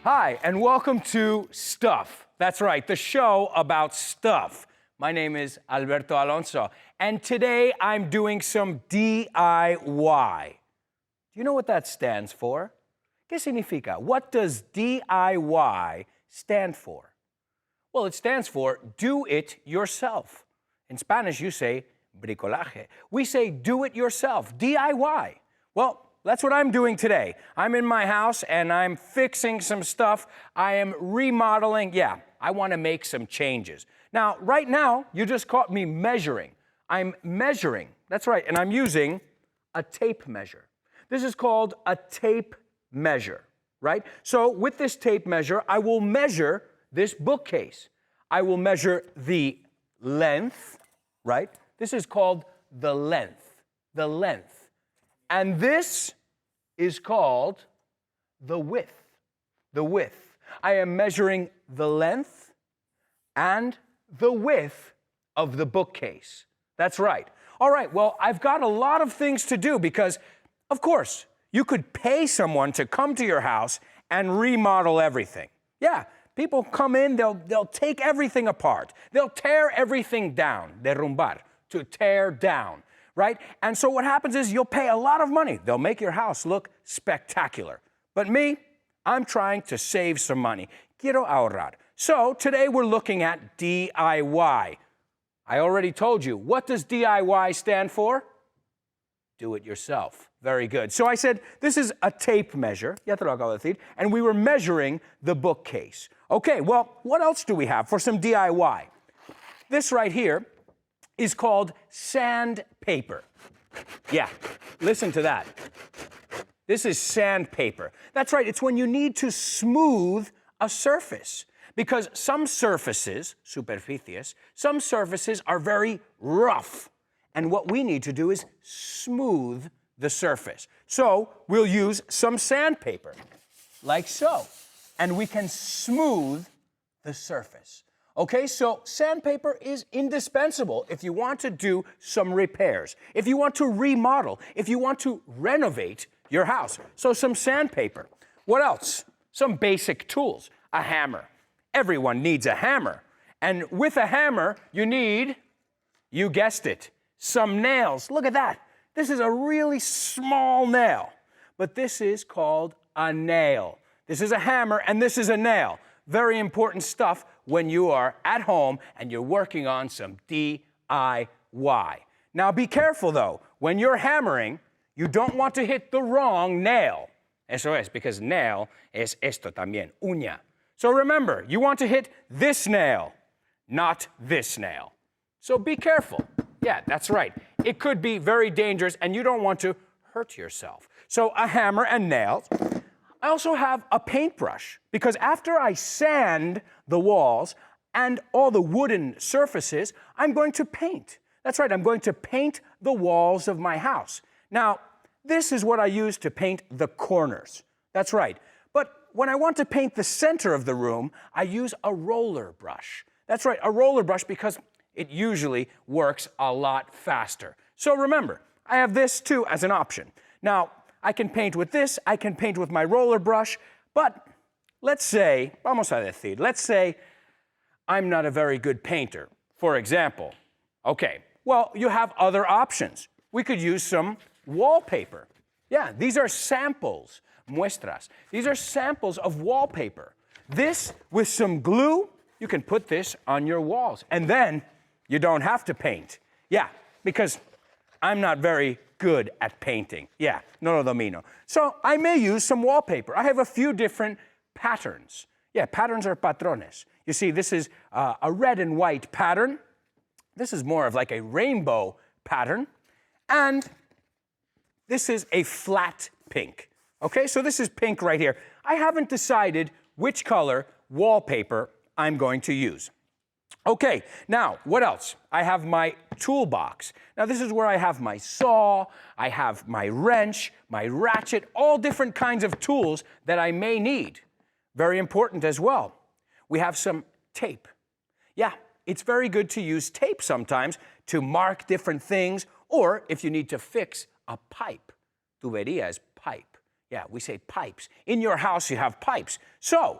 Hi, and welcome to Stuff. That's right, the show about stuff. My name is Alberto Alonso, and today I'm doing some DIY. Do you know what that stands for? ¿Qué significa? What does DIY stand for? Well, it stands for do it yourself. In Spanish, you say bricolaje. We say do it yourself, DIY. Well, that's what I'm doing today. I'm in my house and I'm fixing some stuff. I am remodeling. Yeah, I want to make some changes. Now, right now, you just caught me measuring. I'm measuring. That's right, and I'm using a tape measure. This is called a tape measure, right? So with this tape measure, I will measure this bookcase. I will measure the length, right? This is called the length, the length. And this is called the width, the width. I am measuring the length and the width of the bookcase. That's right. All right, well, I've got a lot of things to do because, of course, you could pay someone to come to your house and remodel everything. Yeah, people come in, they'll take everything apart. They'll tear everything down, derrumbar, to tear down, right? And so what happens is you'll pay a lot of money. They'll make your house look spectacular. But me, I'm trying to save some money. Quiero ahorrar. So today we're looking at DIY. I already told you, what does DIY stand for? Do it yourself. Very good. So I said, this is a tape measure, ya te lo acabo de decir, and we were measuring the bookcase. Okay, well, what else do we have for some DIY? This right here is called sandpaper. Yeah, listen to that. This is sandpaper. That's right, it's when you need to smooth a surface. Because some surfaces, superficies, some surfaces are very rough. And what we need to do is smooth the surface. So we'll use some sandpaper, like so. And we can smooth the surface. Okay, so sandpaper is indispensable if you want to do some repairs, if you want to remodel, if you want to renovate your house. So some sandpaper. What else? Some basic tools. A hammer. Everyone needs a hammer. And with a hammer, you need, you guessed it, some nails. Look at that. This is a really small nail, but this is called a nail. This is a hammer and this is a nail. Very important stuff when you are at home and you're working on some DIY. Now be careful though, when you're hammering, you don't want to hit the wrong nail. Eso es, because nail es esto también, uña. So remember, you want to hit this nail, not this nail. So be careful. Yeah, that's right. It could be very dangerous and you don't want to hurt yourself. So a hammer and nails. I also have a paintbrush because after I sand the walls and all the wooden surfaces, I'm going to paint. That's right, I'm going to paint the walls of my house. Now, this is what I use to paint the corners. That's right. But when I want to paint the center of the room, I use a roller brush. That's right, a roller brush because it usually works a lot faster. So remember, I have this too as an option. Now, I can paint with this, I can paint with my roller brush, but let's say, vamos a decir, let's say I'm not a very good painter, for example. Okay, well, you have other options. We could use some wallpaper. Yeah, these are samples, muestras. These are samples of wallpaper. This, with some glue, you can put this on your walls, and then you don't have to paint. Yeah, because I'm not very good at painting. Yeah, no lo domino. So I may use some wallpaper. I have a few different patterns. Yeah, patterns are patrones. You see, this is a red and white pattern. This is more of like a rainbow pattern. And this is a flat pink. Okay, so this is pink right here. I haven't decided which color wallpaper I'm going to use. Okay, now, what else? I have my toolbox. Now, this is where I have my saw, I have my wrench, my ratchet, all different kinds of tools that I may need. Very important as well. We have some tape. Yeah, it's very good to use tape sometimes to mark different things, or if you need to fix a pipe. Tubería is pipe. Yeah, we say pipes. In your house, you have pipes. So,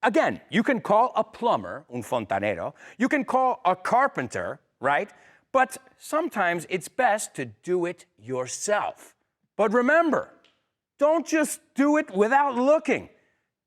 again, you can call a plumber, un fontanero. You can call a carpenter, right? But sometimes it's best to do it yourself. But remember, don't just do it without looking.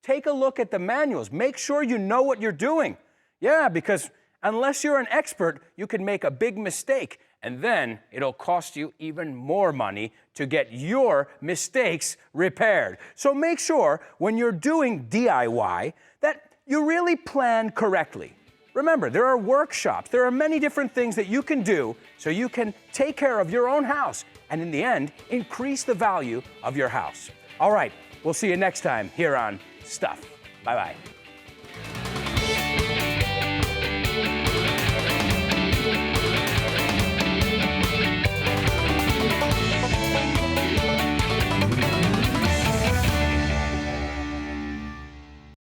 Take a look at the manuals. Make sure you know what you're doing. Yeah, because unless you're an expert, you can make a big mistake, and then it'll cost you even more money to get your mistakes repaired. So make sure when you're doing DIY that you really plan correctly. Remember, there are workshops, there are many different things that you can do so you can take care of your own house and in the end, increase the value of your house. All right, we'll see you next time here on Stuff. Bye-bye.